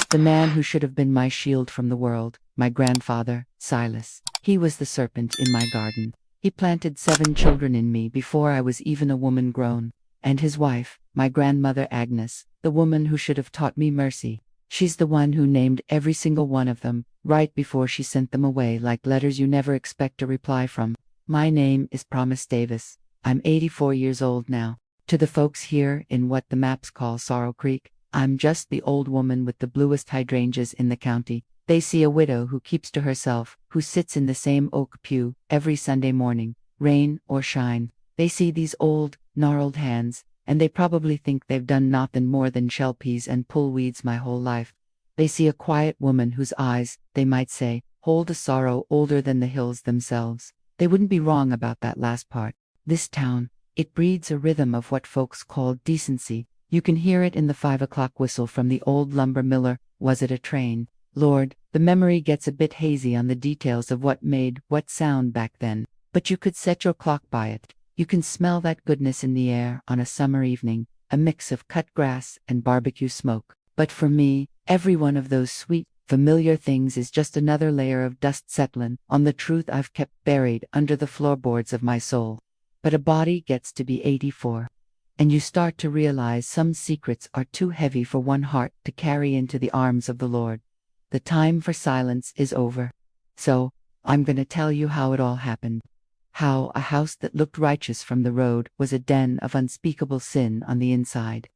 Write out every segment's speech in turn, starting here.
The man who should have been my shield from the world, my grandfather, Silas. He was the serpent in my garden. He planted 7 children in me before I was even a woman grown. And his wife, my grandmother Agnes, the woman who should have taught me mercy. She's the one who named every single one of them, right before she sent them away like letters you never expect a reply from. My name is Promise Davis. I'm 84 years old now. To the folks here in what the maps call Sorrow Creek, I'm just the old woman with the bluest hydrangeas in the county. They see a widow who keeps to herself, who sits in the same oak pew every Sunday morning, rain or shine. They see these old, gnarled hands, and they probably think they've done nothing more than shell peas and pull weeds my whole life. They see a quiet woman whose eyes, they might say, hold a sorrow older than the hills themselves. They wouldn't be wrong about that last part. This town, it breeds a rhythm of what folks call decency. You can hear it in the 5 o'clock whistle from the old lumber miller. Was it a train? Lord, the memory gets a bit hazy on the details of what made what sound back then, but you could set your clock by it. You can smell that goodness in the air on a summer evening, a mix of cut grass and barbecue smoke. But for me, every one of those sweet, familiar things is just another layer of dust settling on the truth I've kept buried under the floorboards of my soul. But a body gets to be 84. And you start to realize some secrets are too heavy for one heart to carry into the arms of the Lord. The time for silence is over. So, I'm going to tell you how it all happened. How a house that looked righteous from the road was a den of unspeakable sin on the inside.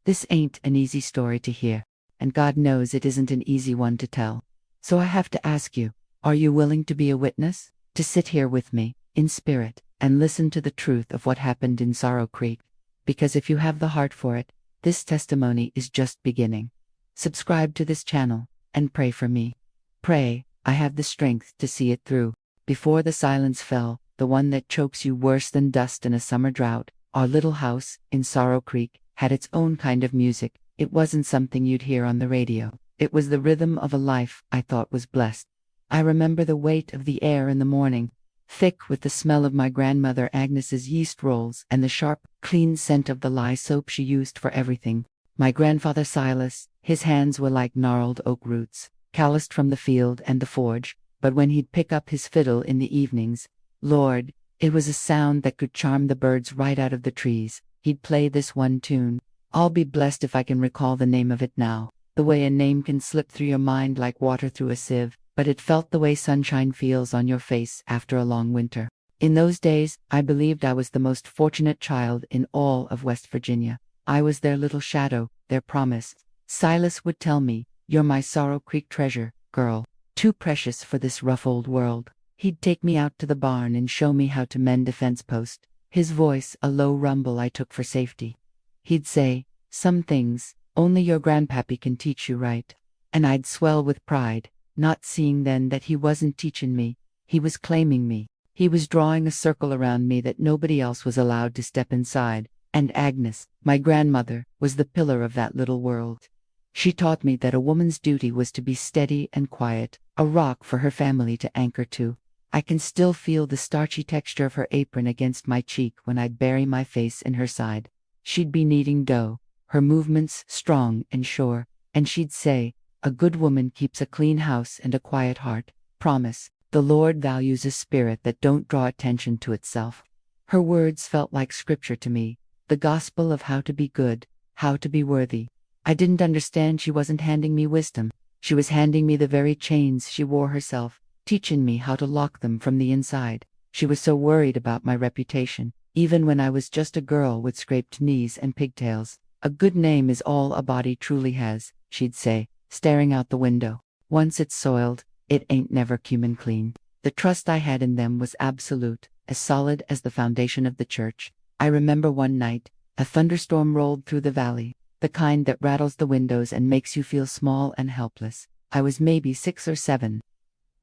This ain't an easy story to hear, and God knows it isn't an easy one to tell. So I have to ask you, are you willing to be a witness? To sit here with me, in spirit, and listen to the truth of what happened in Sorrow Creek? Because if you have the heart for it, this testimony is just beginning. Subscribe to this channel, and pray for me. Pray, I have the strength to see it through. Before the silence fell, the one that chokes you worse than dust in a summer drought, our little house, in Sorrow Creek, had its own kind of music. It wasn't something you'd hear on the radio. It was the rhythm of a life I thought was blessed. I remember the weight of the air in the morning, thick with the smell of my grandmother Agnes's yeast rolls and the sharp, clean scent of the lye soap she used for everything. My grandfather Silas, his hands were like gnarled oak roots, calloused from the field and the forge, but when he'd pick up his fiddle in the evenings, Lord, it was a sound that could charm the birds right out of the trees. He'd play this one tune. I'll be blessed if I can recall the name of it now. The way a name can slip through your mind like water through a sieve, but it felt the way sunshine feels on your face after a long winter. In those days, I believed I was the most fortunate child in all of West Virginia. I was their little shadow, their promise. Silas would tell me, "You're my Sorrow Creek treasure, girl, too precious for this rough old world." He'd take me out to the barn and show me how to mend a fence post. His voice a low rumble I took for safety. He'd say, "Some things, only your grandpappy can teach you right." And I'd swell with pride, not seeing then that he wasn't teaching me, he was claiming me. He was drawing a circle around me that nobody else was allowed to step inside. And Agnes, my grandmother, was the pillar of that little world. She taught me that a woman's duty was to be steady and quiet, a rock for her family to anchor to. I can still feel the starchy texture of her apron against my cheek when I'd bury my face in her side. She'd be kneading dough, her movements strong and sure, and she'd say, "A good woman keeps a clean house and a quiet heart. Promise, the Lord values a spirit that don't draw attention to itself." Her words felt like scripture to me, the gospel of how to be good, how to be worthy. I didn't understand she wasn't handing me wisdom. She was handing me the very chains she wore herself, teaching me how to lock them from the inside. She was so worried about my reputation, even when I was just a girl with scraped knees and pigtails. "A good name is all a body truly has," she'd say, staring out the window. "Once it's soiled, it ain't never cumin clean." The trust I had in them was absolute, as solid as the foundation of the church. I remember one night, a thunderstorm rolled through the valley, the kind that rattles the windows and makes you feel small and helpless. I was maybe 6 or 7.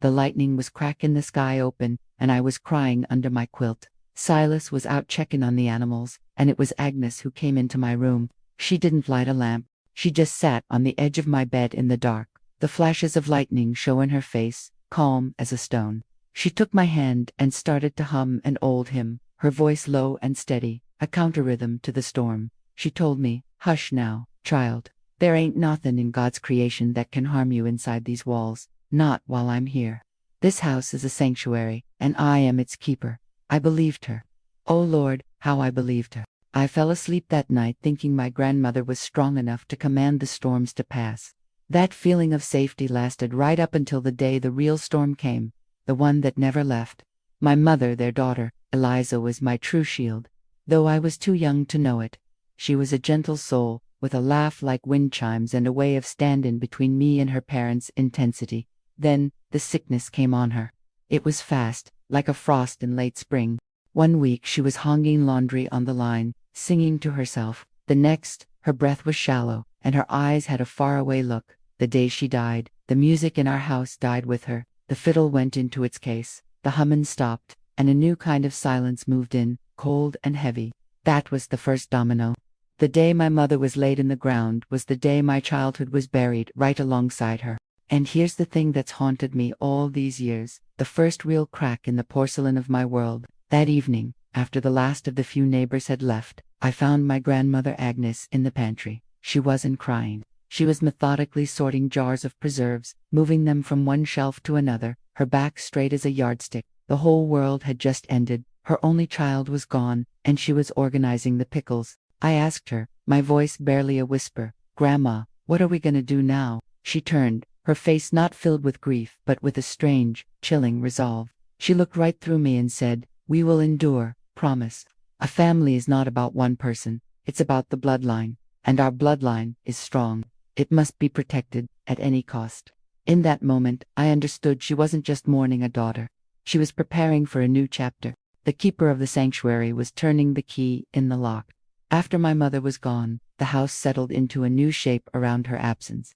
The lightning was cracking the sky open, and I was crying under my quilt. Silas was out checking on the animals, and it was Agnes who came into my room. She didn't light a lamp. She just sat on the edge of my bed in the dark, the flashes of lightning showing her face, calm as a stone. She took my hand and started to hum an old hymn, her voice low and steady, a counter-rhythm to the storm. She told me, "Hush now, child. There ain't nothing in God's creation that can harm you inside these walls, not while I'm here. This house is a sanctuary, and I am its keeper. I believed her. Oh Lord, how I believed her. I fell asleep that night thinking my grandmother was strong enough to command the storms to pass. That feeling of safety lasted right up until the day the real storm came, the one that never left. My mother, their daughter, Eliza, was my true shield, though I was too young to know it. She was a gentle soul, with a laugh like wind chimes and a way of standing between me and her parents' intensity. Then, the sickness came on her. It was fast, like a frost in late spring. One week she was hanging laundry on the line, singing to herself. The next, her breath was shallow, and her eyes had a faraway look. The day she died, the music in our house died with her. The fiddle went into its case, the humming stopped, and a new kind of silence moved in, cold and heavy. That was the first domino. The day my mother was laid in the ground was the day my childhood was buried right alongside her. And here's the thing that's haunted me all these years, the first real crack in the porcelain of my world. That evening, after the last of the few neighbors had left, I found my grandmother Agnes in the pantry. She wasn't crying. She was methodically sorting jars of preserves, moving them from one shelf to another, her back straight as a yardstick. The whole world had just ended, her only child was gone, and she was organizing the pickles. I asked her, my voice barely a whisper, "Grandma, what are we going to do now?" She turned, her face not filled with grief, but with a strange, chilling resolve. She looked right through me and said, "We will endure, promise. A family is not about one person, it's about the bloodline, and our bloodline is strong. It must be protected, at any cost." In that moment, I understood she wasn't just mourning a daughter. She was preparing for a new chapter. The keeper of the sanctuary was turning the key in the lock. After my mother was gone, the house settled into a new shape around her absence.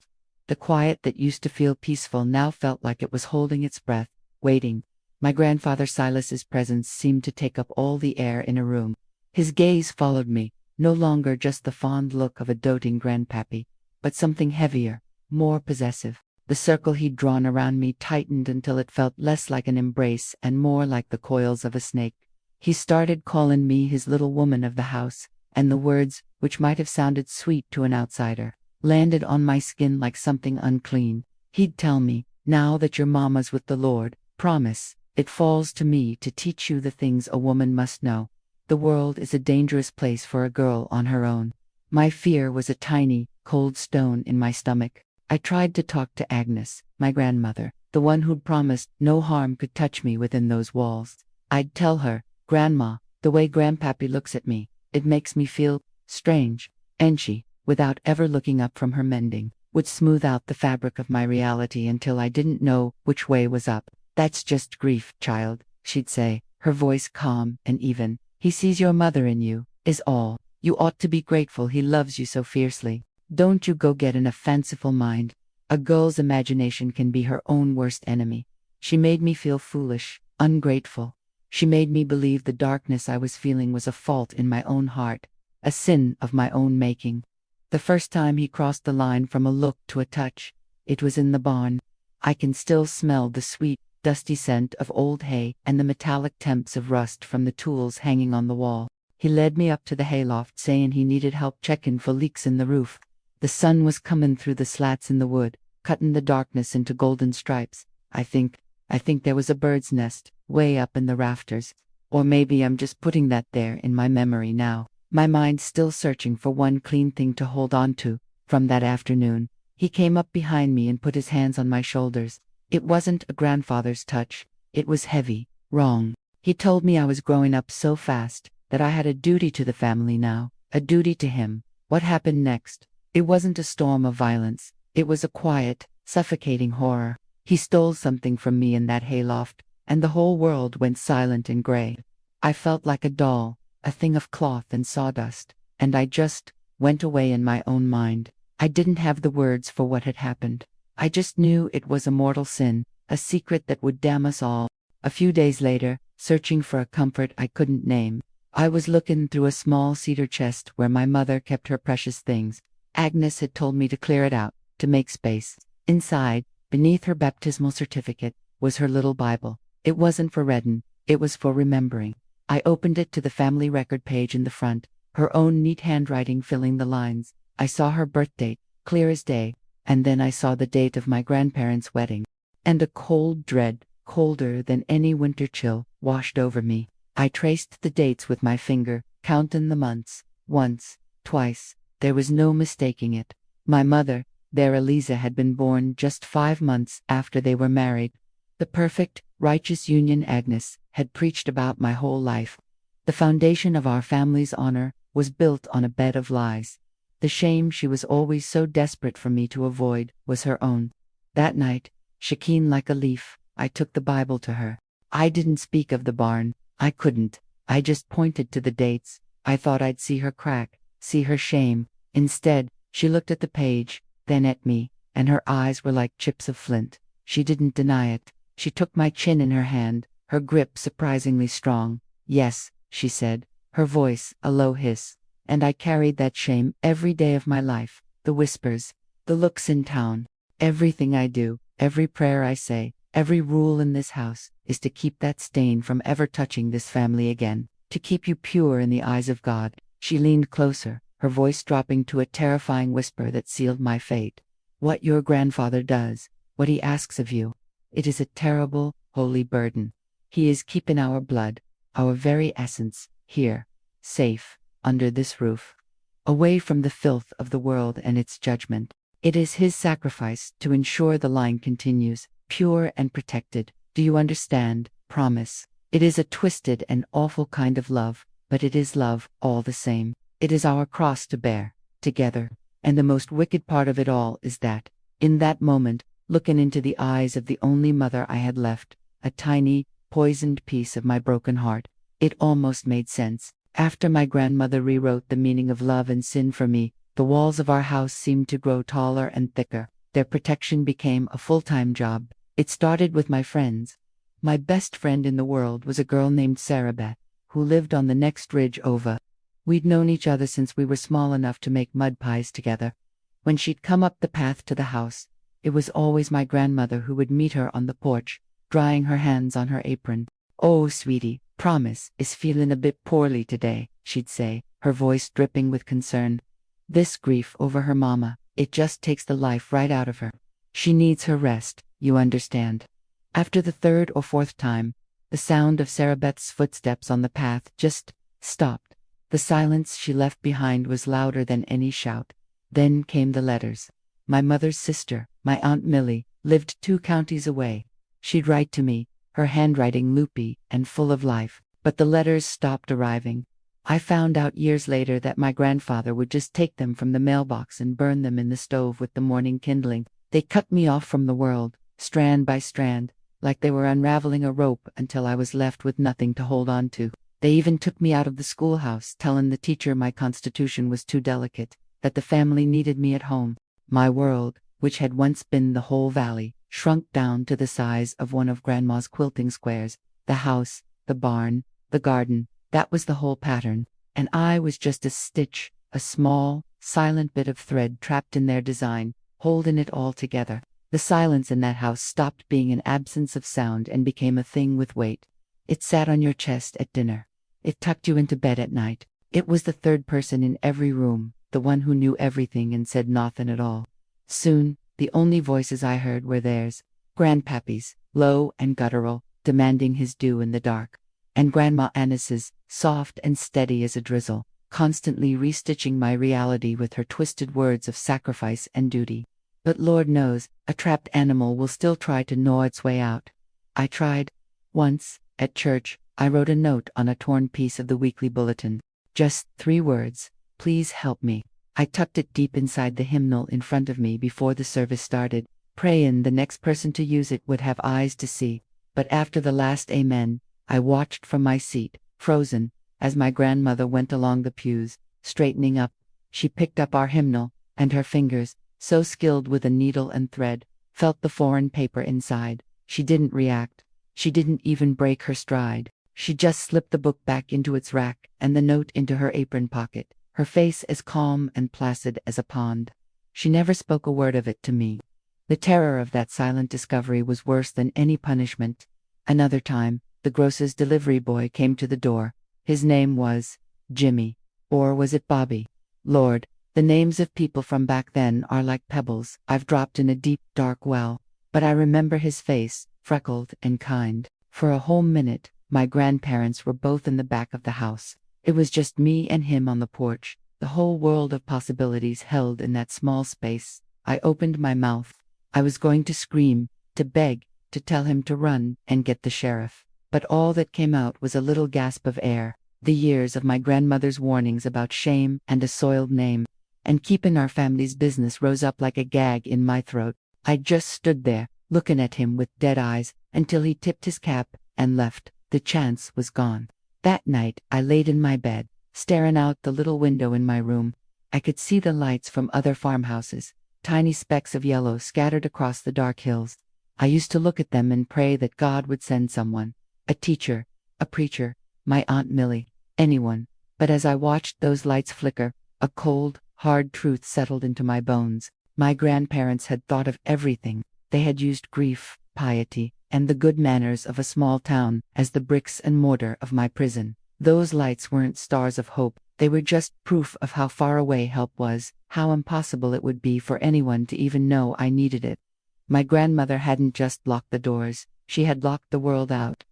The quiet that used to feel peaceful now felt like it was holding its breath, waiting. My grandfather Silas's presence seemed to take up all the air in a room. His gaze followed me, no longer just the fond look of a doting grandpappy, but something heavier, more possessive. The circle he'd drawn around me tightened until it felt less like an embrace and more like the coils of a snake. He started calling me his little woman of the house, and the words, which might have sounded sweet to an outsider, landed on my skin like something unclean. He'd tell me, "Now that your mama's with the Lord, promise, it falls to me to teach you the things a woman must know. The world is a dangerous place for a girl on her own." My fear was a tiny, cold stone in my stomach. I tried to talk to Agnes, my grandmother, the one who'd promised no harm could touch me within those walls. I'd tell her, "Grandma, the way Grandpappy looks at me, it makes me feel strange," and she, without ever looking up from her mending, would smooth out the fabric of my reality until I didn't know which way was up. "That's just grief, child," she'd say, her voice calm and even. "He sees your mother in you, is all. You ought to be grateful he loves you so fiercely. Don't you go get in a fanciful mind. A girl's imagination can be her own worst enemy." She made me feel foolish, ungrateful. She made me believe the darkness I was feeling was a fault in my own heart, a sin of my own making. The first time he crossed the line from a look to a touch, it was in the barn. I can still smell the sweet, dusty scent of old hay and the metallic temps of rust from the tools hanging on the wall. He led me up to the hayloft, saying he needed help checking for leaks in the roof. The sun was coming through the slats in the wood, cutting the darkness into golden stripes. I think there was a bird's nest, way up in the rafters. Or maybe I'm just putting that there in my memory now. My mind still searching for one clean thing to hold on to, from that afternoon. He came up behind me and put his hands on my shoulders. It wasn't a grandfather's touch. It was heavy, wrong. He told me I was growing up so fast, that I had a duty to the family now, a duty to him. What happened next? It wasn't a storm of violence. It was a quiet, suffocating horror. He stole something from me in that hayloft, and the whole world went silent and gray. I felt like a doll, a thing of cloth and sawdust, and I just went away in my own mind. I didn't have the words for what had happened. I just knew it was a mortal sin, a secret that would damn us all. A few days later, searching for a comfort I couldn't name, I was looking through a small cedar chest where my mother kept her precious things. Agnes had told me to clear it out, to make space. Inside, beneath her baptismal certificate, was her little Bible. It wasn't for reading, it was for remembering. I opened it to the family record page in the front, her own neat handwriting filling the lines. I saw her birth date, clear as day, and then I saw the date of my grandparents' wedding. And a cold dread, colder than any winter chill, washed over me. I traced the dates with my finger, counting the months. Once, twice, there was no mistaking it. My mother, their Eliza, had been born just 5 months after they were married. The perfect, righteous union Agnes had preached about my whole life. The foundation of our family's honor was built on a bed of lies. The shame she was always so desperate for me to avoid was her own. That night, shaking like a leaf, I took the Bible to her. I didn't speak of the barn. I couldn't. I just pointed to the dates. I thought I'd see her crack, see her shame. Instead, she looked at the page, then at me, and her eyes were like chips of flint. She didn't deny it. She took my chin in her hand, her grip surprisingly strong. Yes, she said, her voice a low hiss. And I carried that shame every day of my life. The whispers, the looks in town. Everything I do, every prayer I say, every rule in this house, is to keep that stain from ever touching this family again, to keep you pure in the eyes of God. She leaned closer, her voice dropping to a terrifying whisper that sealed my fate. What your grandfather does, what he asks of you, it is a terrible, holy burden. He is keeping our blood, our very essence, here, safe, under this roof, away from the filth of the world and its judgment. It is his sacrifice to ensure the line continues, pure and protected. Do you understand? Promise. It is a twisted and awful kind of love, but it is love, all the same. It is our cross to bear, together. And the most wicked part of it all is that, in that moment, looking into the eyes of the only mother I had left, a tiny, poisoned piece of my broken heart, it almost made sense. After my grandmother rewrote the meaning of love and sin for me, the walls of our house seemed to grow taller and thicker. Their protection became a full-time job. It started with my friends. My best friend in the world was a girl named Sarah Beth, who lived on the next ridge over. We'd known each other since we were small enough to make mud pies together. When she'd come up the path to the house, it was always my grandmother who would meet her on the porch, drying her hands on her apron. "Oh, sweetie, Promise is feeling a bit poorly today," she'd say, her voice dripping with concern. This grief over her mama, it just takes the life right out of her. She needs her rest, you understand. After the third or fourth time, the sound of Sarah Beth's footsteps on the path just stopped. The silence she left behind was louder than any shout. Then came the letters. My mother's sister, my Aunt Millie, lived 2 counties away. She'd write to me, her handwriting loopy and full of life, but the letters stopped arriving. I found out years later that my grandfather would just take them from the mailbox and burn them in the stove with the morning kindling. They cut me off from the world, strand by strand, like they were unraveling a rope until I was left with nothing to hold on to. They even took me out of the schoolhouse, telling the teacher my constitution was too delicate, that the family needed me at home. My world, which had once been the whole valley, shrunk down to the size of one of Grandma's quilting squares. The house, the barn, the garden, that was the whole pattern, and I was just a stitch, a small, silent bit of thread trapped in their design, holding it all together. The silence in that house stopped being an absence of sound and became a thing with weight. It sat on your chest at dinner. It tucked you into bed at night. It was the third person in every room, the one who knew everything and said nothing at all. Soon, the only voices I heard were theirs, Grandpappy's, low and guttural, demanding his due in the dark, and Grandma Annis's, soft and steady as a drizzle, constantly restitching my reality with her twisted words of sacrifice and duty. But Lord knows, a trapped animal will still try to gnaw its way out. I tried. Once, at church, I wrote a note on a torn piece of the weekly bulletin. Just 3 words, "Please help me." I tucked it deep inside the hymnal in front of me before the service started, praying the next person to use it would have eyes to see. But after the last amen, I watched from my seat, frozen, as my grandmother went along the pews, straightening up. She picked up our hymnal, and her fingers, so skilled with a needle and thread, felt the foreign paper inside. She didn't react. She didn't even break her stride. She just slipped the book back into its rack and the note into her apron pocket, her face as calm and placid as a pond. She never spoke a word of it to me. The terror of that silent discovery was worse than any punishment. Another time, the grocer's delivery boy came to the door. His name was Jimmy. Or was it Bobby? Lord, The names of people from back then are like pebbles I've dropped in a deep, dark well. But I remember his face, freckled and kind. For a whole minute, my grandparents were both in the back of the house. It was just me and him on the porch, the whole world of possibilities held in that small space. I opened my mouth. I was going to scream, to beg, to tell him to run and get the sheriff. But all that came out was a little gasp of air. The years of my grandmother's warnings about shame and a soiled name, and keeping our family's business rose up like a gag in my throat. I just stood there, looking at him with dead eyes, until he tipped his cap and left. The chance was gone. That night, I laid in my bed, staring out the little window in my room. I could see the lights from other farmhouses, tiny specks of yellow scattered across the dark hills. I used to look at them and pray that God would send someone, a teacher, a preacher, my Aunt Millie, anyone. But as I watched those lights flicker, a cold, hard truth settled into my bones. My grandparents had thought of everything. They had used grief, piety, and the good manners of a small town as the bricks and mortar of my prison. Those lights weren't stars of hope. They were just proof of how far away help was, how impossible it would be for anyone to even know I needed it. My grandmother hadn't just locked the doors, she had locked the world out.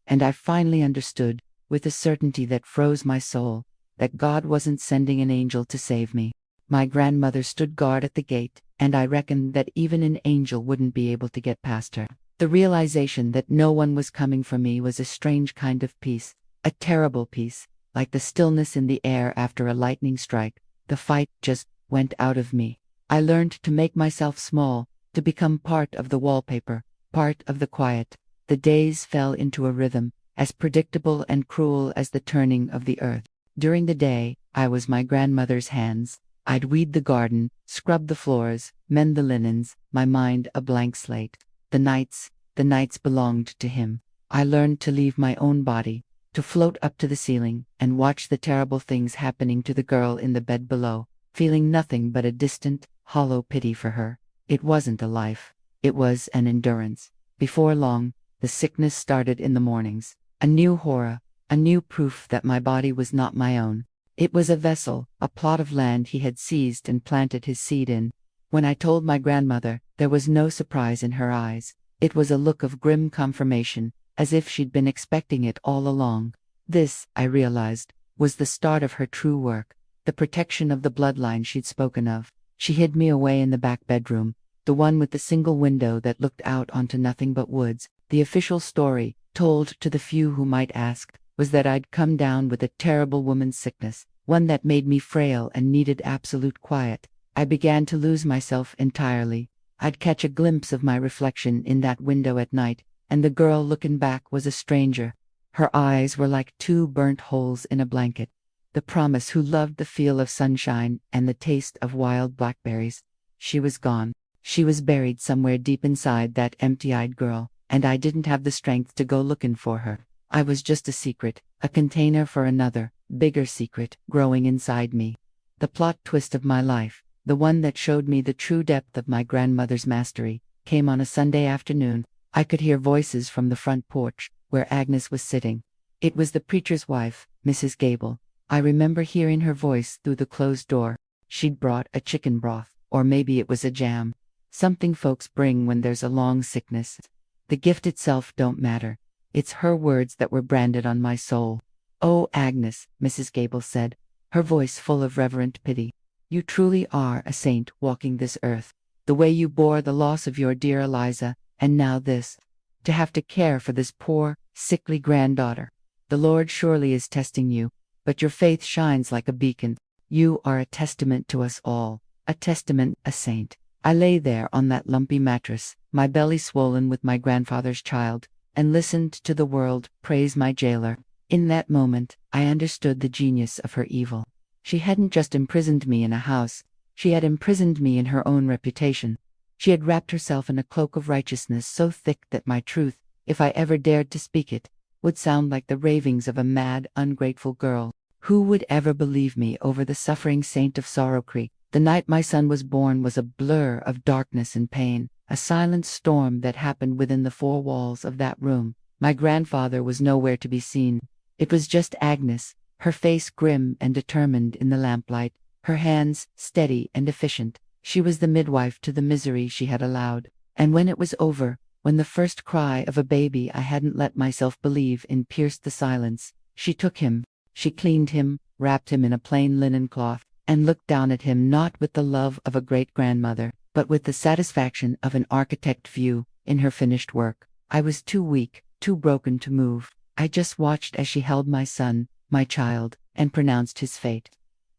And I finally understood, with a certainty that froze my soul, that God wasn't sending an angel to save me. My grandmother stood guard at the gate, and I reckoned that even an angel wouldn't be able to get past her. The realization that no one was coming for me was a strange kind of peace, a terrible peace, like the stillness in the air after a lightning strike. The fight just went out of me. I learned to make myself small, to become part of the wallpaper, part of the quiet. The days fell into a rhythm, as predictable and cruel as the turning of the earth. During the day, I was my grandmother's hands. I'd weed the garden, scrub the floors, mend the linens, my mind a blank slate. The nights belonged to him. I learned to leave my own body, to float up to the ceiling, and watch the terrible things happening to the girl in the bed below, feeling nothing but a distant, hollow pity for her. It wasn't a life. It was an endurance. Before long, the sickness started in the mornings. A new horror, a new proof that my body was not my own. It was a vessel, a plot of land he had seized and planted his seed in. When I told my grandmother, there was no surprise in her eyes. It was a look of grim confirmation, as if she'd been expecting it all along. This, I realized, was the start of her true work, the protection of the bloodline she'd spoken of. She hid me away in the back bedroom, the one with the single window that looked out onto nothing but woods. The official story, told to the few who might ask, was that I'd come down with a terrible woman's sickness, one that made me frail and needed absolute quiet. I began to lose myself entirely. I'd catch a glimpse of my reflection in that window at night, and the girl looking back was a stranger. Her eyes were like two burnt holes in a blanket. The promise who loved the feel of sunshine and the taste of wild blackberries. She was gone. She was buried somewhere deep inside that empty-eyed girl, and I didn't have the strength to go looking for her. I was just a secret, a container for another, bigger secret, growing inside me. The plot twist of my life, the one that showed me the true depth of my grandmother's mastery, came on a Sunday afternoon. I could hear voices from the front porch, where Agnes was sitting. It was the preacher's wife, Mrs. Gable. I remember hearing her voice through the closed door. She'd brought a chicken broth, or maybe it was a jam. Something folks bring when there's a long sickness. The gift itself don't matter. It's her words that were branded on my soul. "Oh, Agnes," Mrs. Gable said, her voice full of reverent pity. "You truly are a saint walking this earth. The way you bore the loss of your dear Eliza, and now this. To have to care for this poor, sickly granddaughter. The Lord surely is testing you, but your faith shines like a beacon. You are a testament to us all, a testament, a saint." I lay there on that lumpy mattress, my belly swollen with my grandfather's child, and listened to the world praise my jailer. In that moment, I understood the genius of her evil. She hadn't just imprisoned me in a house, she had imprisoned me in her own reputation. She had wrapped herself in a cloak of righteousness so thick that my truth, if I ever dared to speak it, would sound like the ravings of a mad, ungrateful girl. Who would ever believe me over the suffering saint of Sorrow Creek? The night my son was born was a blur of darkness and pain, a silent storm that happened within the four walls of that room. My grandfather was nowhere to be seen. It was just Agnes, her face grim and determined in the lamplight, her hands steady and efficient. She was the midwife to the misery she had allowed. And when it was over, when the first cry of a baby I hadn't let myself believe in pierced the silence, she took him, she cleaned him, wrapped him in a plain linen cloth, and looked down at him not with the love of a great-grandmother, but with the satisfaction of an architect view in her finished work. I was too weak, too broken to move. I just watched as she held my son, my child, and pronounced his fate.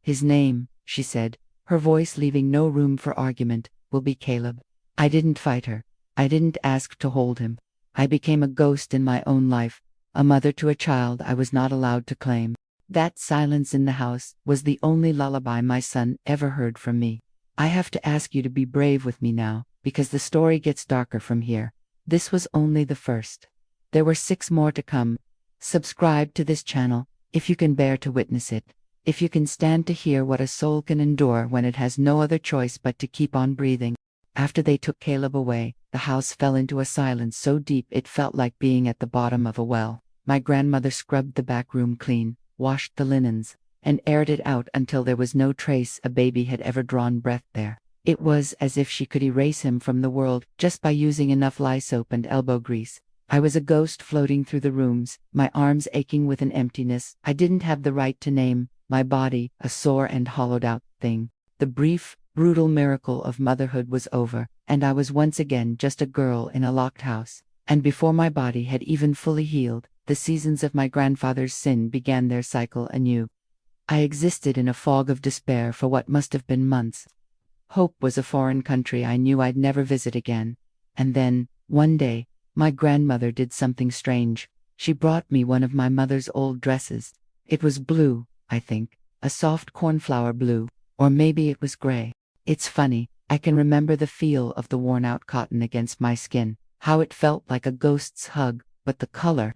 His name, she said, her voice leaving no room for argument, will be Caleb. I didn't fight her. I didn't ask to hold him. I became a ghost in my own life, a mother to a child I was not allowed to claim. That silence in the house was the only lullaby my son ever heard from me. I have to ask you to be brave with me now, because the story gets darker from here. This was only the first. There were 6 more to come. Subscribe to this channel, if you can bear to witness it. If you can stand to hear what a soul can endure when it has no other choice but to keep on breathing. After they took Caleb away, the house fell into a silence so deep it felt like being at the bottom of a well. My grandmother scrubbed the back room clean, washed the linens, and aired it out until there was no trace a baby had ever drawn breath there. It was as if she could erase him from the world just by using enough lye soap and elbow grease. I was a ghost floating through the rooms, my arms aching with an emptiness I didn't have the right to name, my body a sore and hollowed-out thing. The brief, brutal miracle of motherhood was over, and I was once again just a girl in a locked house. And before my body had even fully healed, the seasons of my grandfather's sin began their cycle anew. I existed in a fog of despair for what must have been months. Hope was a foreign country I knew I'd never visit again. And then, one day, my grandmother did something strange. She brought me one of my mother's old dresses. It was blue, I think, a soft cornflower blue, or maybe it was gray. It's funny, I can remember the feel of the worn-out cotton against my skin, how it felt like a ghost's hug, but the color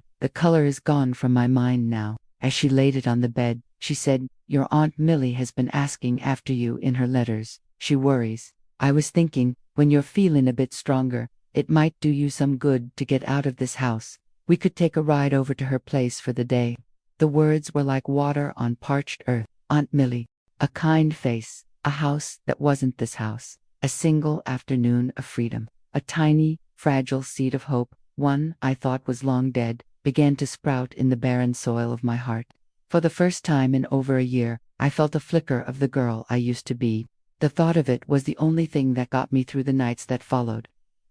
is gone from my mind now. As she laid it on the bed, she said, "Your Aunt Millie has been asking after you in her letters. She worries. I was thinking, when you're feeling a bit stronger, it might do you some good to get out of this house. We could take a ride over to her place for the day." The words were like water on parched earth. Aunt Millie. A kind face. A house that wasn't this house. A single afternoon of freedom. A tiny, fragile seed of hope, one I thought was long dead, began to sprout in the barren soil of my heart. For the first time in over a year, I felt a flicker of the girl I used to be. The thought of it was the only thing that got me through the nights that followed.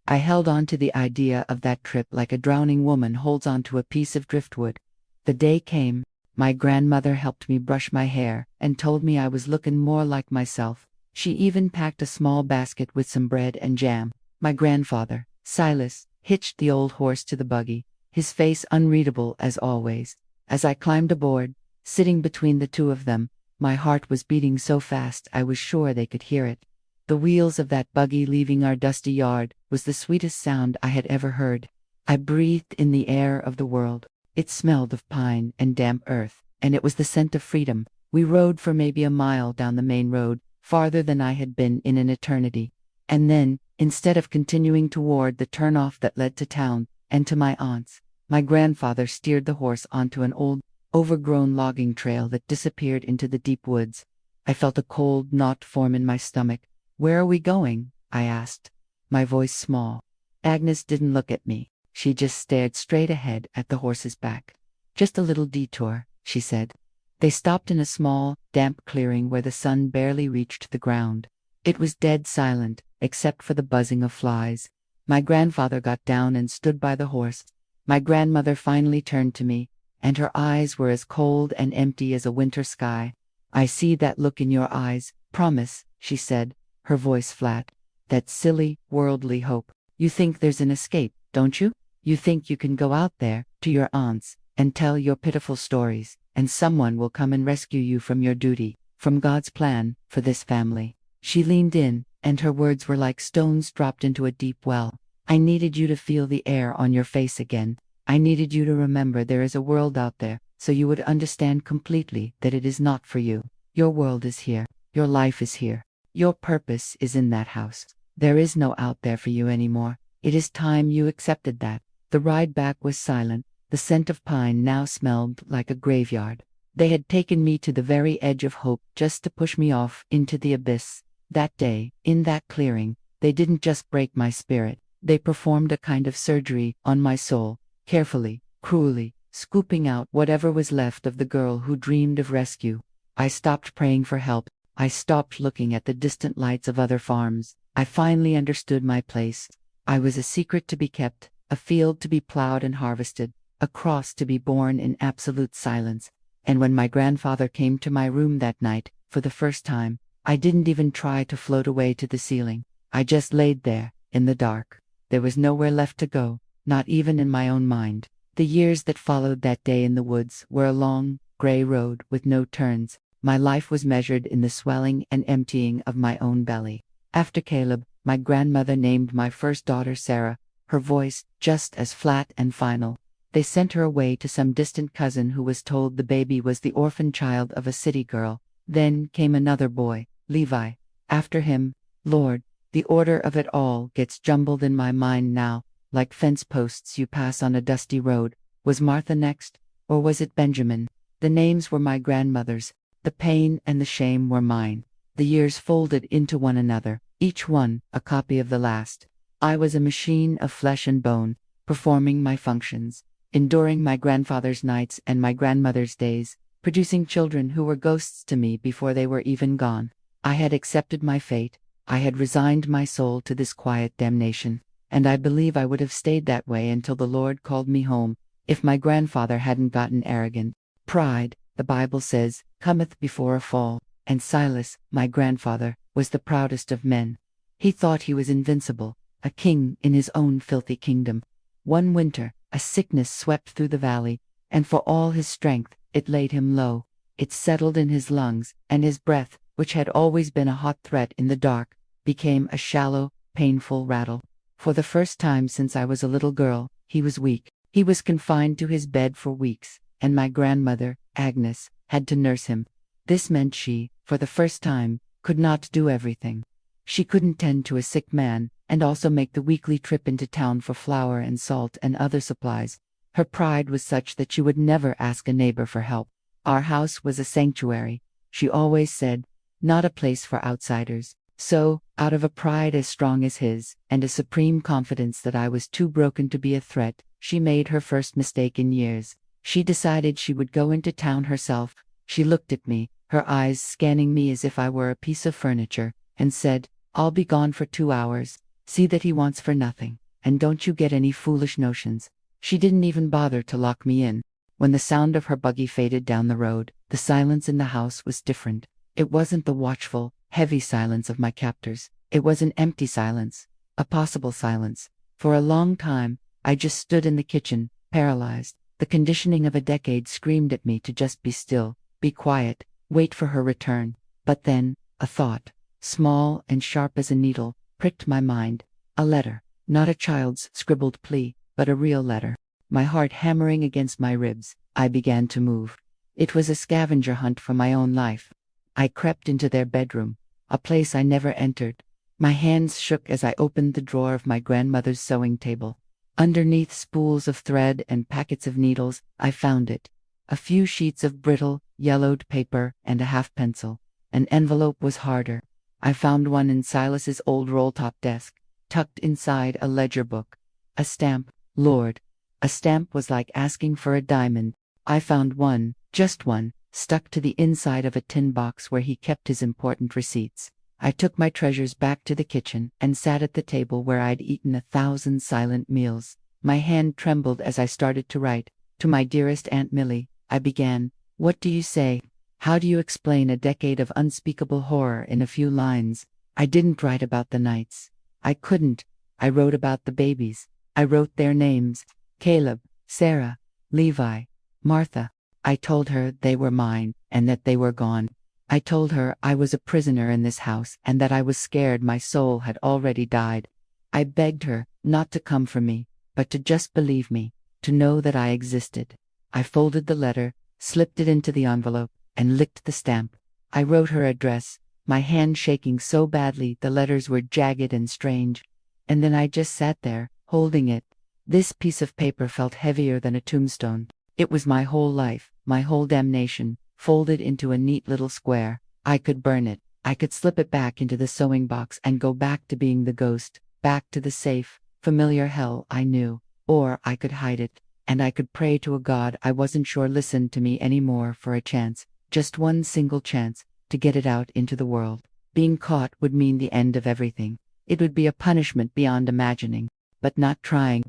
I held on to the idea of that trip like a drowning woman holds on to a piece of driftwood. The day came. My grandmother helped me brush my hair and told me I was looking more like myself. She even packed a small basket with some bread and jam. My grandfather, Silas, hitched the old horse to the buggy, his face unreadable as always. As I climbed aboard, sitting between the two of them, my heart was beating so fast I was sure they could hear it. The wheels of that buggy leaving our dusty yard was the sweetest sound I had ever heard. I breathed in the air of the world. It smelled of pine and damp earth, and it was the scent of freedom. We rode for maybe a mile down the main road, farther than I had been in an eternity. And then, instead of continuing toward the turnoff that led to town, and to my aunt's, my grandfather steered the horse onto an old, overgrown logging trail that disappeared into the deep woods. I felt a cold knot form in my stomach. "Where are we going?" I asked, my voice small. Agnes didn't look at me. She just stared straight ahead at the horse's back. "Just a little detour," she said. They stopped in a small, damp clearing where the sun barely reached the ground. It was dead silent, except for the buzzing of flies. My grandfather got down and stood by the horse. My grandmother finally turned to me, and her eyes were as cold and empty as a winter sky. "I see that look in your eyes. Promise," she said, her voice flat. "That silly, worldly hope. You think there's an escape, don't you? You think you can go out there, to your aunt's, and tell your pitiful stories, and someone will come and rescue you from your duty, from God's plan, for this family." She leaned in, and her words were like stones dropped into a deep well. "I needed you to feel the air on your face again. I needed you to remember there is a world out there, so you would understand completely that it is not for you. Your world is here. Your life is here. Your purpose is in that house. There is no out there for you anymore. It is time you accepted that." The ride back was silent. The scent of pine now smelled like a graveyard. They had taken me to the very edge of hope just to push me off into the abyss. That day, in that clearing, they didn't just break my spirit, they performed a kind of surgery on my soul, carefully, cruelly, scooping out whatever was left of the girl who dreamed of rescue. I stopped praying for help. I stopped looking at the distant lights of other farms. I finally understood my place. I was a secret to be kept, a field to be plowed and harvested, a cross to be borne in absolute silence. And when my grandfather came to my room that night, for the first time, I didn't even try to float away to the ceiling. I just laid there, in the dark. There was nowhere left to go, not even in my own mind. The years that followed that day in the woods were a long, gray road with no turns. My life was measured in the swelling and emptying of my own belly. After Caleb, my grandmother named my first daughter Sarah, her voice just as flat and final. They sent her away to some distant cousin who was told the baby was the orphan child of a city girl. Then came another boy, Levi. After him, Lord, the order of it all gets jumbled in my mind now, like fence posts you pass on a dusty road. Was Martha next, or was it Benjamin? The names were my grandmother's. The pain and the shame were mine. The years folded into one another, each one a copy of the last. I was a machine of flesh and bone, performing my functions, enduring my grandfather's nights and my grandmother's days, producing children who were ghosts to me before they were even gone. I had accepted my fate. I had resigned my soul to this quiet damnation, and I believe I would have stayed that way until the Lord called me home, if my grandfather hadn't gotten arrogant. Pride, the Bible says, cometh before a fall, and Silas, my grandfather, was the proudest of men. He thought he was invincible, a king in his own filthy kingdom. One winter, a sickness swept through the valley, and for all his strength, it laid him low. It settled in his lungs, and his breath, which had always been a hot threat in the dark, became a shallow, painful rattle. For the first time since I was a little girl, he was weak. He was confined to his bed for weeks, and my grandmother, Agnes, had to nurse him. This meant she, for the first time, could not do everything. She couldn't tend to a sick man, and also make the weekly trip into town for flour and salt and other supplies. Her pride was such that she would never ask a neighbor for help. Our house was a sanctuary, she always said, not a place for outsiders. So, out of a pride as strong as his, and a supreme confidence that I was too broken to be a threat, she made her first mistake in years. She decided she would go into town herself. She looked at me, her eyes scanning me as if I were a piece of furniture, and said, "I'll be gone for 2 hours. See that he wants for nothing, and don't you get any foolish notions." She didn't even bother to lock me in. When the sound of her buggy faded down the road, the silence in the house was different. It wasn't the watchful, heavy silence of my captors. It was an empty silence, a possible silence. For a long time, I just stood in the kitchen, paralyzed. The conditioning of a decade screamed at me to just be still, be quiet, wait for her return. But then, a thought, small and sharp as a needle, pricked my mind. A letter, not a child's scribbled plea, but a real letter. My heart hammering against my ribs, I began to move. It was a scavenger hunt for my own life. I crept into their bedroom, a place I never entered. My hands shook as I opened the drawer of my grandmother's sewing table. Underneath spools of thread and packets of needles, I found it. A few sheets of brittle, yellowed paper and a half pencil. An envelope was harder. I found one in Silas's old roll-top desk, tucked inside a ledger book. A stamp, Lord. A stamp was like asking for a diamond. I found one, just one, stuck to the inside of a tin box where he kept his important receipts. I took my treasures back to the kitchen and sat at the table where I'd eaten 1,000 silent meals. My hand trembled as I started to write. To my dearest Aunt Millie, I began, "What do you say? How do you explain a decade of unspeakable horror in a few lines?" I didn't write about the nights. I couldn't. I wrote about the babies. I wrote their names. Caleb, Sarah, Levi, Martha. I told her they were mine, and that they were gone. I told her I was a prisoner in this house, and that I was scared my soul had already died. I begged her not to come for me, but to just believe me, to know that I existed. I folded the letter, slipped it into the envelope, and licked the stamp. I wrote her address, my hand shaking so badly the letters were jagged and strange. And then I just sat there, holding it. This piece of paper felt heavier than a tombstone. It was my whole life, my whole damnation, folded into a neat little square. I could burn it. I could slip it back into the sewing box and go back to being the ghost, back to the safe, familiar hell I knew. Or I could hide it, and I could pray to a God I wasn't sure listened to me anymore for a chance, just one single chance, to get it out into the world. Being caught would mean the end of everything. It would be a punishment beyond imagining. But not trying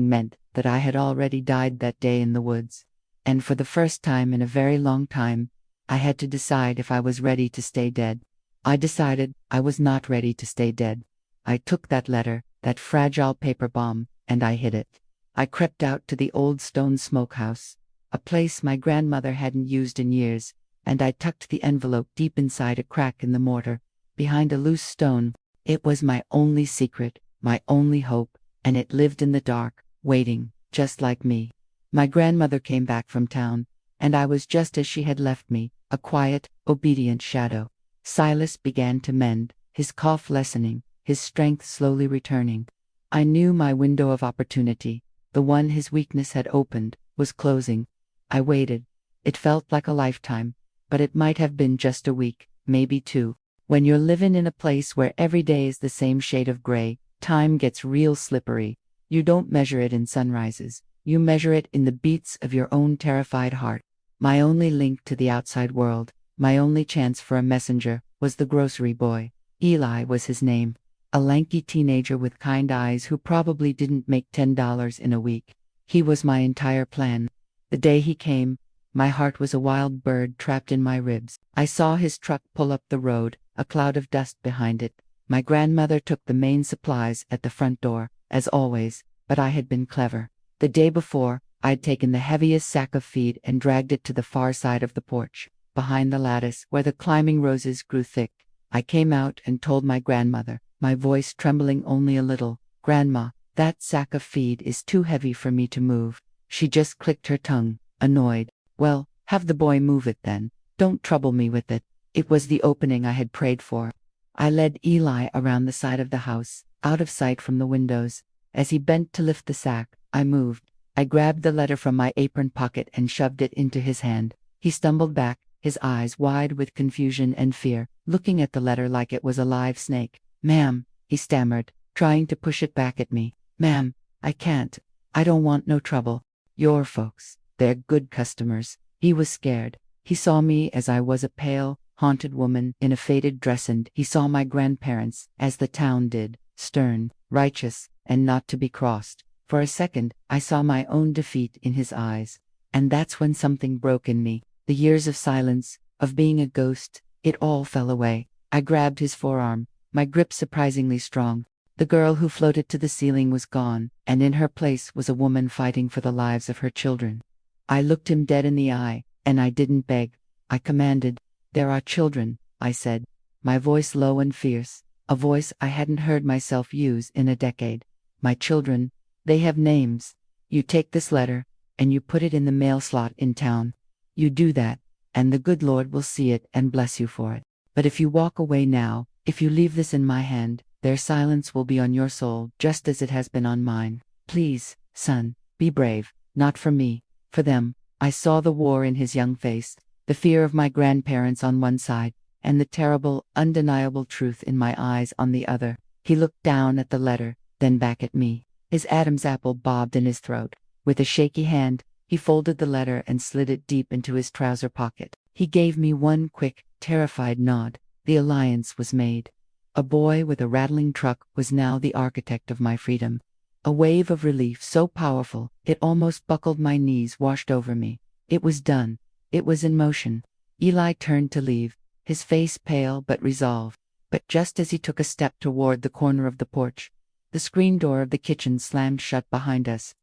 meant that I had already died that day in the woods. And for the first time in a very long time, I had to decide if I was ready to stay dead. I decided I was not ready to stay dead. I took that letter, that fragile paper bomb, and I hid it. I crept out to the old stone smokehouse, a place my grandmother hadn't used in years, and I tucked the envelope deep inside a crack in the mortar, behind a loose stone. It was my only secret, my only hope, and it lived in the dark, waiting, just like me. My grandmother came back from town, and I was just as she had left me, a quiet, obedient shadow. Silas began to mend, his cough lessening, his strength slowly returning. I knew my window of opportunity, the one his weakness had opened, was closing. I waited. It felt like a lifetime, but it might have been just a week, maybe two. When you're living in a place where every day is the same shade of gray, time gets real slippery. You don't measure it in sunrises. You measure it in the beats of your own terrified heart. My only link to the outside world, my only chance for a messenger, was the grocery boy. Eli was his name. A lanky teenager with kind eyes who probably didn't make $10 in a week. He was my entire plan. The day he came, my heart was a wild bird trapped in my ribs. I saw his truck pull up the road, a cloud of dust behind it. My grandmother took the main supplies at the front door, as always, but I had been clever. The day before, I'd taken the heaviest sack of feed and dragged it to the far side of the porch, behind the lattice where the climbing roses grew thick. I came out and told my grandmother, my voice trembling only a little, "Grandma, that sack of feed is too heavy for me to move." She just clicked her tongue, annoyed. "Well, have the boy move it then. Don't trouble me with it." It was the opening I had prayed for. I led Eli around the side of the house, out of sight from the windows. As he bent to lift the sack, I moved. I grabbed the letter from my apron pocket and shoved it into his hand. He stumbled back, his eyes wide with confusion and fear, looking at the letter like it was a live snake. "Ma'am," he stammered, trying to push it back at me. "Ma'am, I can't. I don't want no trouble. Your folks, they're good customers." He was scared. He saw me as I was, a pale, haunted woman in a faded dress, and he saw my grandparents, as the town did, stern, righteous, and not to be crossed. For a second, I saw my own defeat in his eyes. And that's when something broke in me. The years of silence, of being a ghost, it all fell away. I grabbed his forearm, my grip surprisingly strong. The girl who floated to the ceiling was gone, and in her place was a woman fighting for the lives of her children. I looked him dead in the eye, and I didn't beg. I commanded. "There are children," I said, my voice low and fierce, a voice I hadn't heard myself use in a decade. "My children, they have names. You take this letter, and you put it in the mail slot in town. You do that, and the good Lord will see it and bless you for it. But if you walk away now, if you leave this in my hand, their silence will be on your soul just as it has been on mine. Please, son, be brave, not for me, for them." I saw the war in his young face, the fear of my grandparents on one side, and the terrible, undeniable truth in my eyes on the other. He looked down at the letter, then back at me. His Adam's apple bobbed in his throat. With a shaky hand, he folded the letter and slid it deep into his trouser pocket. He gave me one quick, terrified nod. The alliance was made. A boy with a rattling truck was now the architect of my freedom. A wave of relief so powerful, it almost buckled my knees, washed over me. It was done. It was in motion. Eli turned to leave, his face pale but resolved. But just as he took a step toward the corner of the porch, the screen door of the kitchen slammed shut behind us.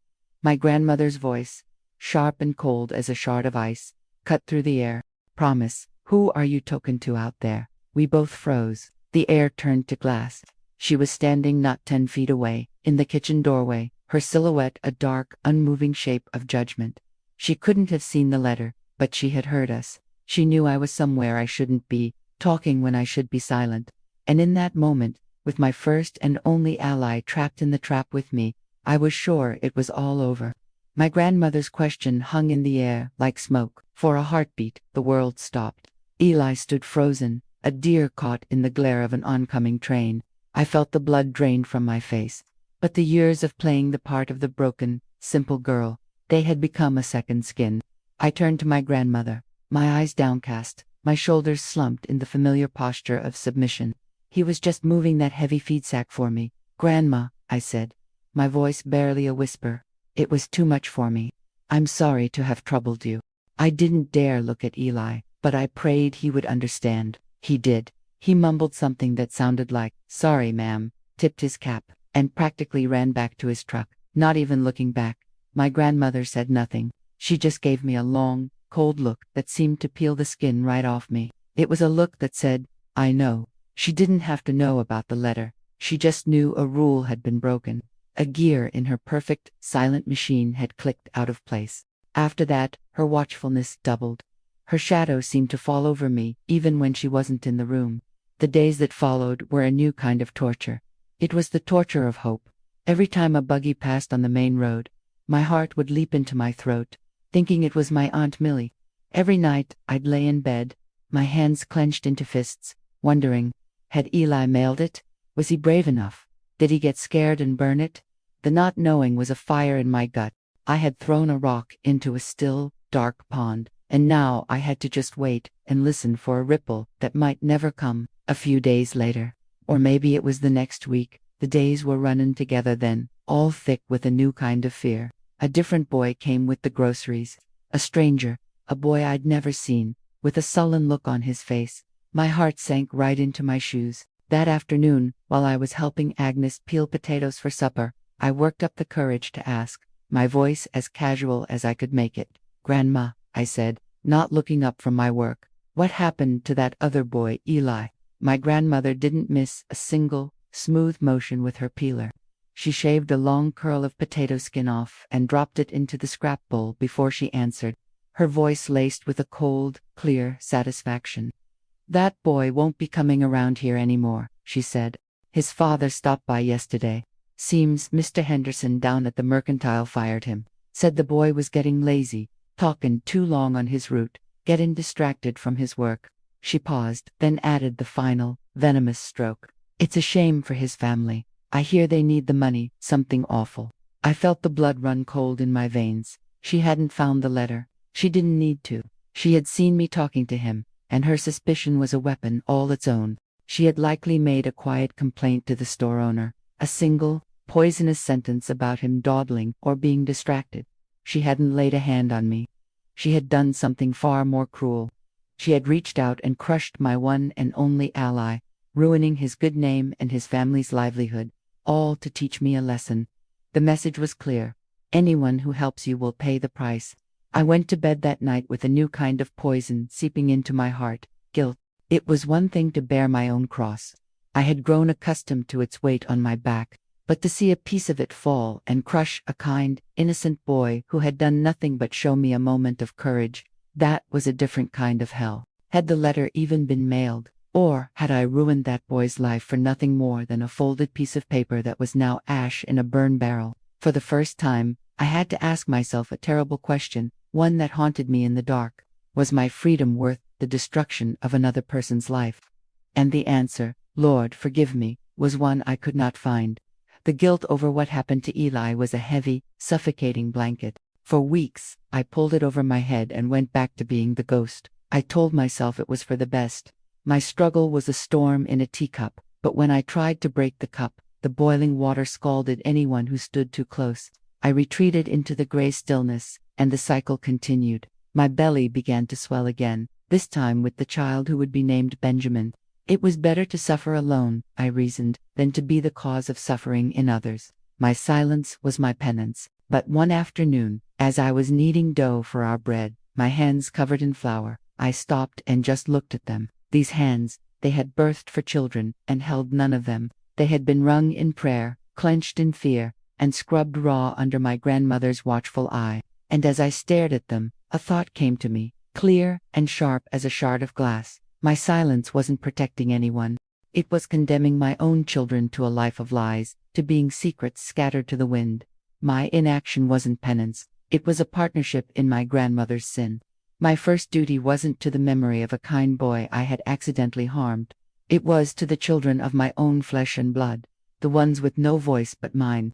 My grandmother's voice, sharp and cold as a shard of ice, cut through the air. "Promise, who are you talking to out there?" We both froze. The air turned to glass. She was standing not 10 feet away, in the kitchen doorway, her silhouette a dark, unmoving shape of judgment. She couldn't have seen the letter, but she had heard us. She knew I was somewhere I shouldn't be, talking when I should be silent. And in that moment, with my first and only ally trapped in the trap with me, I was sure it was all over. My grandmother's question hung in the air like smoke. For a heartbeat, the world stopped. Eli stood frozen, a deer caught in the glare of an oncoming train. I felt the blood drain from my face. But the years of playing the part of the broken, simple girl, they had become a second skin. I turned to my grandmother, my eyes downcast, my shoulders slumped in the familiar posture of submission. He was just moving that heavy feed sack for me. "Grandma," I said, my voice barely a whisper. It was too much for me. "I'm sorry to have troubled you." I didn't dare look at Eli, but I prayed he would understand. He did. He mumbled something that sounded like, "Sorry, ma'am," tipped his cap, and practically ran back to his truck, not even looking back. My grandmother said nothing. She just gave me a long, cold look that seemed to peel the skin right off me. It was a look that said, "I know." She didn't have to know about the letter. She just knew a rule had been broken. A gear in her perfect, silent machine had clicked out of place. After that, her watchfulness doubled. Her shadow seemed to fall over me, even when she wasn't in the room. The days that followed were a new kind of torture. It was the torture of hope. Every time a buggy passed on the main road, my heart would leap into my throat, thinking it was my Aunt Millie. Every night, I'd lay in bed, my hands clenched into fists, wondering, had Eli mailed it? Was he brave enough? Did he get scared and burn it? The not knowing was a fire in my gut. I had thrown a rock into a still, dark pond, and now I had to just wait and listen for a ripple that might never come. A few days later, or maybe it was the next week, the days were running together then, all thick with a new kind of fear. A different boy came with the groceries. A stranger, a boy I'd never seen, with a sullen look on his face. My heart sank right into my shoes. That afternoon, while I was helping Agnes peel potatoes for supper, I worked up the courage to ask, my voice as casual as I could make it. "Grandma," I said, not looking up from my work, "what happened to that other boy, Eli?" My grandmother didn't miss a single, smooth motion with her peeler. She shaved a long curl of potato skin off and dropped it into the scrap bowl before she answered, her voice laced with a cold, clear satisfaction. "That boy won't be coming around here anymore," she said. "His father stopped by yesterday. Seems Mr. Henderson down at the Mercantile fired him. Said the boy was getting lazy, talking too long on his route, getting distracted from his work." She paused, then added the final, venomous stroke. "It's a shame for his family. I hear they need the money, something awful." I felt the blood run cold in my veins. She hadn't found the letter. She didn't need to. She had seen me talking to him, and her suspicion was a weapon all its own. She had likely made a quiet complaint to the store owner, a single, poisonous sentence about him dawdling or being distracted. She hadn't laid a hand on me. She had done something far more cruel. She had reached out and crushed my one and only ally, ruining his good name and his family's livelihood, all to teach me a lesson. The message was clear. Anyone who helps you will pay the price. I went to bed that night with a new kind of poison seeping into my heart, guilt. It was one thing to bear my own cross. I had grown accustomed to its weight on my back, but to see a piece of it fall and crush a kind, innocent boy who had done nothing but show me a moment of courage, that was a different kind of hell. Had the letter even been mailed? Or had I ruined that boy's life for nothing more than a folded piece of paper that was now ash in a burn barrel? For the first time, I had to ask myself a terrible question, one that haunted me in the dark. Was my freedom worth the destruction of another person's life? And the answer, "Lord, forgive me," was one I could not find. The guilt over what happened to Eli was a heavy, suffocating blanket. For weeks, I pulled it over my head and went back to being the ghost. I told myself it was for the best. My struggle was a storm in a teacup, but when I tried to break the cup, the boiling water scalded anyone who stood too close. I retreated into the gray stillness, and the cycle continued. My belly began to swell again, this time with the child who would be named Benjamin. It was better to suffer alone, I reasoned, than to be the cause of suffering in others. My silence was my penance. But one afternoon, as I was kneading dough for our bread, my hands covered in flour, I stopped and just looked at them. These hands, they had birthed for children, and held none of them. They had been wrung in prayer, clenched in fear, and scrubbed raw under my grandmother's watchful eye. And as I stared at them, a thought came to me, clear and sharp as a shard of glass. My silence wasn't protecting anyone. It was condemning my own children to a life of lies, to being secrets scattered to the wind. My inaction wasn't penance. It was a partnership in my grandmother's sin. My first duty wasn't to the memory of a kind boy I had accidentally harmed. It was to the children of my own flesh and blood, the ones with no voice but mine.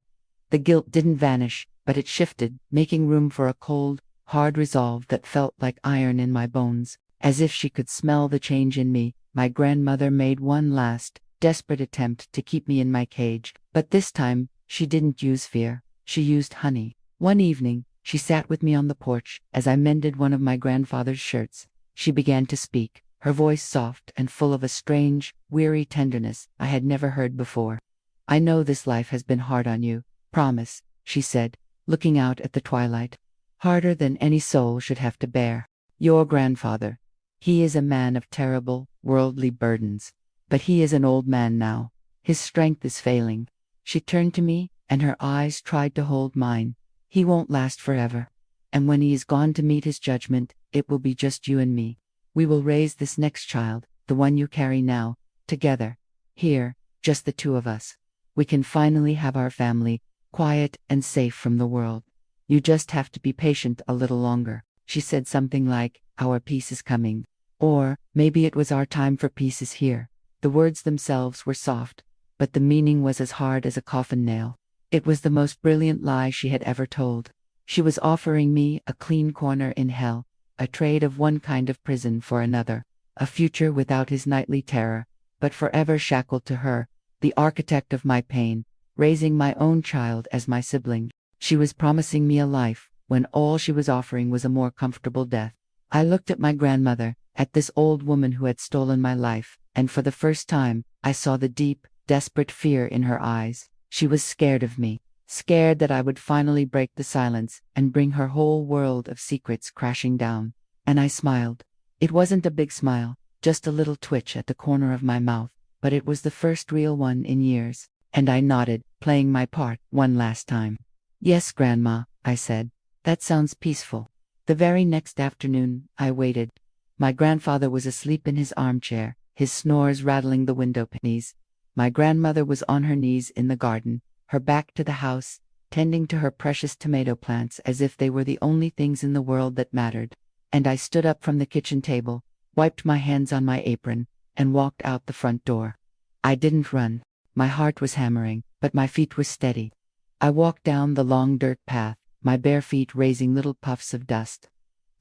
The guilt didn't vanish, but it shifted, making room for a cold, hard resolve that felt like iron in my bones. As if she could smell the change in me, my grandmother made one last, desperate attempt to keep me in my cage, but this time, she didn't use fear. She used honey. One evening, she sat with me on the porch as I mended one of my grandfather's shirts. She began to speak, her voice soft and full of a strange, weary tenderness I had never heard before. "I know this life has been hard on you. Promise," she said, looking out at the twilight. "Harder than any soul should have to bear. Your grandfather, he is a man of terrible, worldly burdens. But he is an old man now. His strength is failing." She turned to me, and her eyes tried to hold mine. "He won't last forever. And when he is gone to meet his judgment, it will be just you and me. We will raise this next child, the one you carry now, together. Here, just the two of us. We can finally have our family, quiet and safe from the world. You just have to be patient a little longer." She said something like, "Our peace is coming." Or, maybe it was, "Our time for peace is here." The words themselves were soft, but the meaning was as hard as a coffin nail. It was the most brilliant lie she had ever told. She was offering me a clean corner in hell, a trade of one kind of prison for another, a future without his nightly terror, but forever shackled to her, the architect of my pain, raising my own child as my sibling. She was promising me a life, when all she was offering was a more comfortable death. I looked at my grandmother, at this old woman who had stolen my life, and for the first time, I saw the deep, desperate fear in her eyes. She was scared of me, scared that I would finally break the silence and bring her whole world of secrets crashing down. And I smiled. It wasn't a big smile, just a little twitch at the corner of my mouth, but it was the first real one in years, and I nodded, playing my part one last time. "Yes, Grandma," I said. "That sounds peaceful." The very next afternoon, I waited. My grandfather was asleep in his armchair, his snores rattling the window panes. My grandmother was on her knees in the garden, her back to the house, tending to her precious tomato plants as if they were the only things in the world that mattered. And I stood up from the kitchen table, wiped my hands on my apron, and walked out the front door. I didn't run. My heart was hammering, but my feet were steady. I walked down the long dirt path, my bare feet raising little puffs of dust.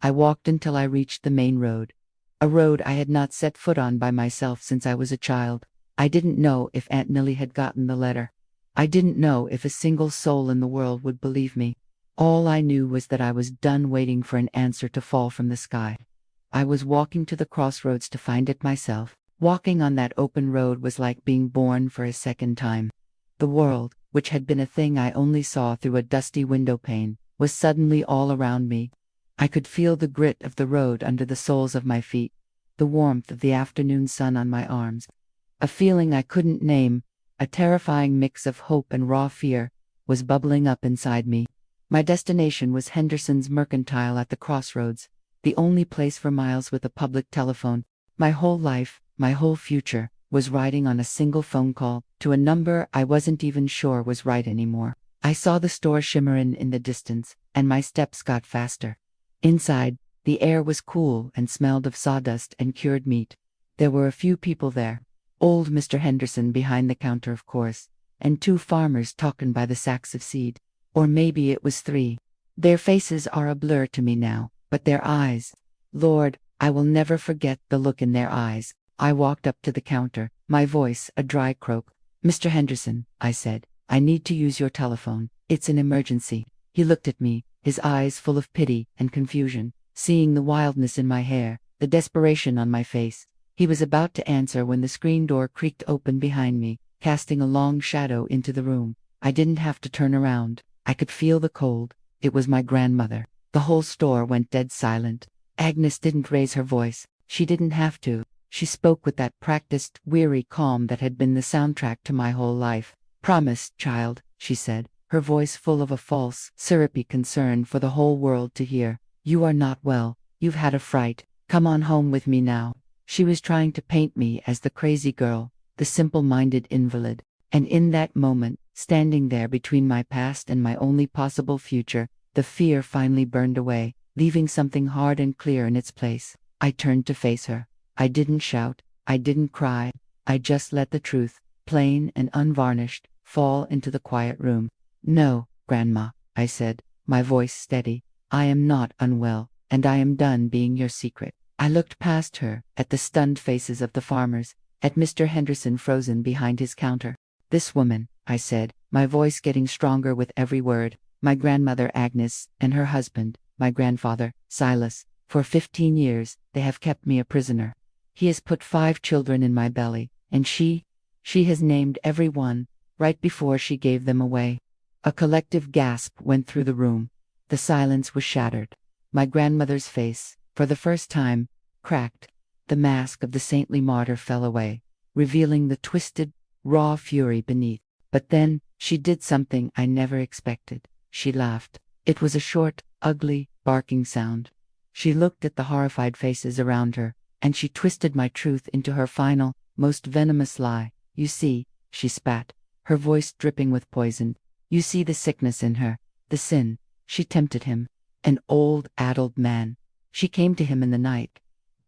I walked until I reached the main road, a road I had not set foot on by myself since I was a child. I didn't know if Aunt Millie had gotten the letter. I didn't know if a single soul in the world would believe me. All I knew was that I was done waiting for an answer to fall from the sky. I was walking to the crossroads to find it myself. Walking on that open road was like being born for a second time. The world, which had been a thing I only saw through a dusty window pane, was suddenly all around me. I could feel the grit of the road under the soles of my feet, the warmth of the afternoon sun on my arms. A feeling I couldn't name, a terrifying mix of hope and raw fear, was bubbling up inside me. My destination was Henderson's Mercantile at the crossroads, the only place for miles with a public telephone. My whole life, my whole future, was riding on a single phone call to a number I wasn't even sure was right anymore. I saw the store shimmering in the distance, and my steps got faster. Inside, the air was cool and smelled of sawdust and cured meat. There were a few people there. Old Mr. Henderson behind the counter, of course, and 2 farmers talking by the sacks of seed. Or maybe it was 3. Their faces are a blur to me now, but their eyes. Lord, I will never forget the look in their eyes. I walked up to the counter, my voice a dry croak. "Mr. Henderson," I said, "I need to use your telephone. It's an emergency." He looked at me, his eyes full of pity and confusion, seeing the wildness in my hair, the desperation on my face. He was about to answer when the screen door creaked open behind me, casting a long shadow into the room. I didn't have to turn around. I could feel the cold. It was my grandmother. The whole store went dead silent. Agnes didn't raise her voice. She didn't have to. She spoke with that practiced, weary calm that had been the soundtrack to my whole life. "Promise, child," she said, her voice full of a false, syrupy concern for the whole world to hear. "You are not well. You've had a fright. Come on home with me now." She was trying to paint me as the crazy girl, the simple-minded invalid. And in that moment, standing there between my past and my only possible future, the fear finally burned away. leaving something hard and clear in its place. I turned to face her. I didn't shout. I didn't cry. I just let the truth, plain and unvarnished, fall into the quiet room. "No, Grandma," I said, my voice steady. "I am not unwell, and I am done being your secret." I looked past her, at the stunned faces of the farmers, at Mr. Henderson frozen behind his counter. "This woman," I said, my voice getting stronger with every word, "my grandmother Agnes, and her husband, my grandfather, Silas. For 15 years, they have kept me a prisoner. He has put 5 children in my belly, and she has named every one, right before she gave them away." A collective gasp went through the room. The silence was shattered. My grandmother's face, for the first time, cracked. The mask of the saintly martyr fell away, revealing the twisted, raw fury beneath. But then, she did something I never expected. She laughed. It was a short, ugly, barking sound. She looked at the horrified faces around her, and she twisted my truth into her final, most venomous lie. "You see," she spat, her voice dripping with poison. "You see the sickness in her, the sin. She tempted him, an old, addled man. She came to him in the night.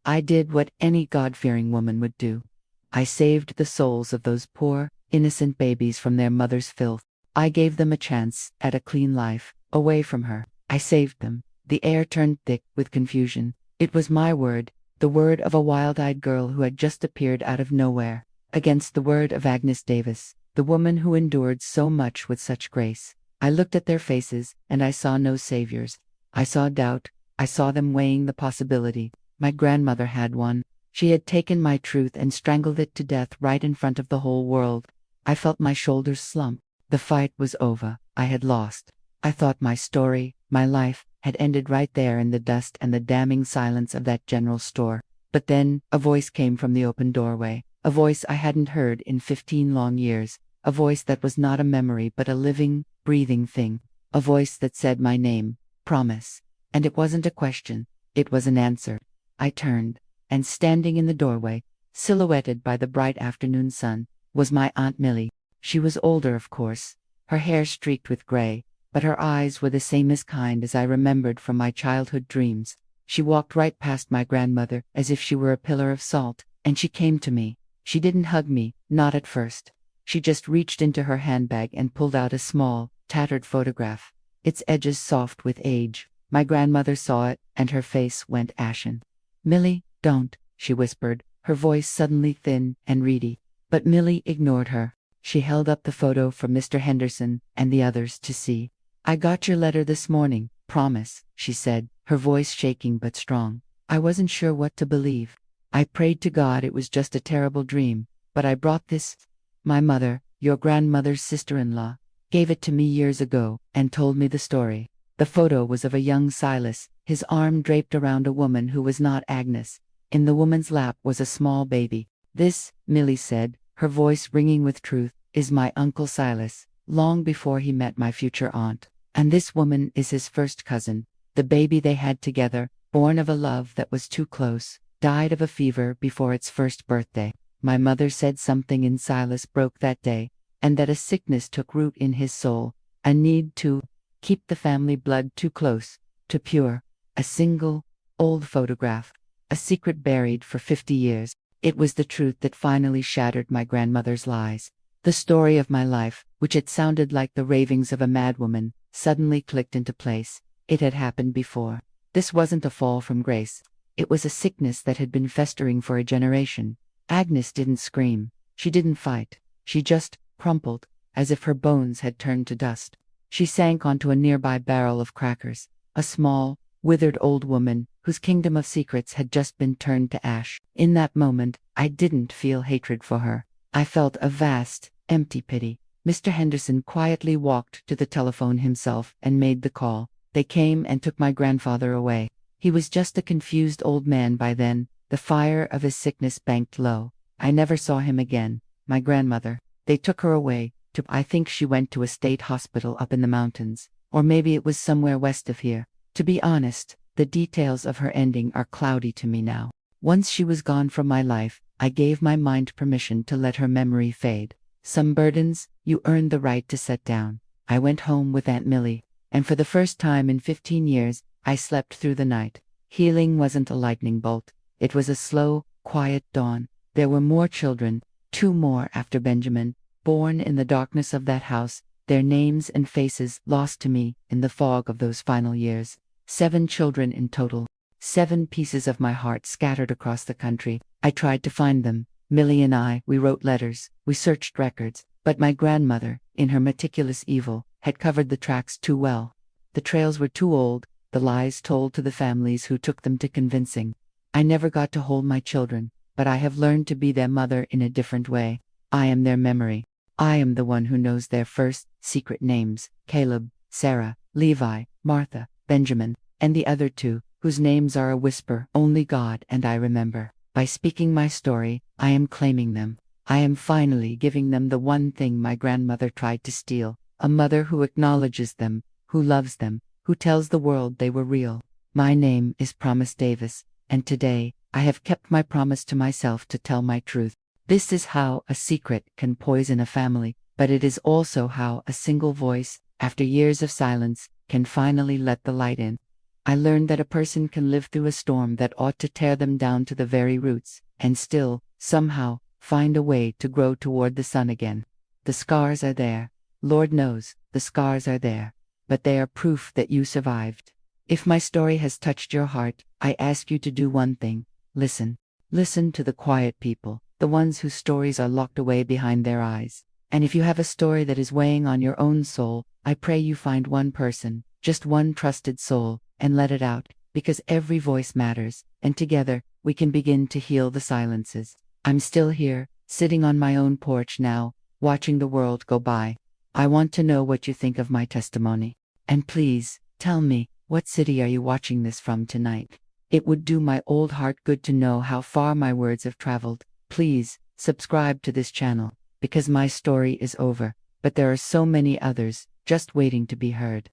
I did what any God-fearing woman would do. I saved the souls of those poor, innocent babies from their mother's filth. I gave them a chance at a clean life, away from her. I saved them." The air turned thick with confusion. It was my word, the word of a wild-eyed girl who had just appeared out of nowhere, against the word of Agnes Davis, the woman who endured so much with such grace. I looked at their faces, and I saw no saviors. I saw doubt. I saw them weighing the possibility. My grandmother had one. She had taken my truth and strangled it to death right in front of the whole world. I felt my shoulders slump. The fight was over. I had lost. I thought my story, my life, had ended right there in the dust and the damning silence of that general store. But then, a voice came from the open doorway, a voice I hadn't heard in 15 long years, a voice that was not a memory but a living, breathing thing, a voice that said my name, Promise. And it wasn't a question, it was an answer. I turned, and standing in the doorway, silhouetted by the bright afternoon sun, was my Aunt Millie. She was older, of course, her hair streaked with gray, but her eyes were the same as kind as I remembered from my childhood dreams. She walked right past my grandmother as if she were a pillar of salt, and she came to me. She didn't hug me, not at first. She just reached into her handbag and pulled out a small, tattered photograph, its edges soft with age. My grandmother saw it, and her face went ashen. "Millie, don't," she whispered, her voice suddenly thin and reedy. But Millie ignored her. She held up the photo for Mr. Henderson and the others to see. "I got your letter this morning, Promise," she said, her voice shaking but strong. "I wasn't sure what to believe. I prayed to God it was just a terrible dream, but I brought this. My mother, your grandmother's sister-in-law, gave it to me years ago and told me the story." The photo was of a young Silas, his arm draped around a woman who was not Agnes. In the woman's lap was a small baby. "This," Millie said, her voice ringing with truth, "is my Uncle Silas, long before he met my future aunt. And this woman is his first cousin. The baby they had together, born of a love that was too close, died of a fever before its first birthday. My mother said something in Silas broke that day, and that a sickness took root in his soul, a need to keep the family blood too close, too pure. A single, old photograph, a secret buried for 50 years. It was the truth that finally shattered my grandmother's lies. The story of my life, which had sounded like the ravings of a madwoman, suddenly clicked into place. It had happened before. This wasn't a fall from grace. It was a sickness that had been festering for a generation. Agnes didn't scream. She didn't fight. She just crumpled, as if her bones had turned to dust. She sank onto a nearby barrel of crackers, a small, withered old woman whose kingdom of secrets had just been turned to ash. In that moment, I didn't feel hatred for her. I felt a vast, empty pity. Mr. Henderson quietly walked to the telephone himself and made the call. They came and took my grandfather away. He was just a confused old man by then, the fire of his sickness banked low. I never saw him again. My grandmother, they took her away to, I think she went to a state hospital up in the mountains, or maybe it was somewhere west of here. To be honest, the details of her ending are cloudy to me now. Once she was gone from my life, I gave my mind permission to let her memory fade. Some burdens, you earned the right to set down. I went home with Aunt Millie, and for the first time in 15 years, I slept through the night. Healing wasn't a lightning bolt. It was a slow, quiet dawn. There were more children, 2 more after Benjamin, born in the darkness of that house, their names and faces lost to me in the fog of those final years. 7 children in total. 7 pieces of my heart scattered across the country. I tried to find them. Millie and I, we wrote letters, we searched records, but my grandmother, in her meticulous evil, had covered the tracks too well. The trails were too old, the lies told to the families who took them too convincing. I never got to hold my children, but I have learned to be their mother in a different way. I am their memory. I am the one who knows their first, secret names: Caleb, Sarah, Levi, Martha, Benjamin, and the other 2, whose names are a whisper only God and I remember. By speaking my story, I am claiming them. I am finally giving them the one thing my grandmother tried to steal: a mother who acknowledges them, who loves them, who tells the world they were real. My name is Promise Davis, and today, I have kept my promise to myself to tell my truth. This is how a secret can poison a family, but it is also how a single voice, after years of silence, can finally let the light in. I learned that a person can live through a storm that ought to tear them down to the very roots, and still, somehow, find a way to grow toward the sun again. The scars are there. Lord knows, the scars are there. But they are proof that you survived. If my story has touched your heart, I ask you to do one thing: listen. Listen to the quiet people, the ones whose stories are locked away behind their eyes. And if you have a story that is weighing on your own soul, I pray you find one person, just one trusted soul, and let it out, because every voice matters, and together, we can begin to heal the silences. I'm still here, sitting on my own porch now, watching the world go by. I want to know what you think of my testimony. And please, tell me, what city are you watching this from tonight? It would do my old heart good to know how far my words have traveled. Please, subscribe to this channel, because my story is over, but there are so many others, just waiting to be heard.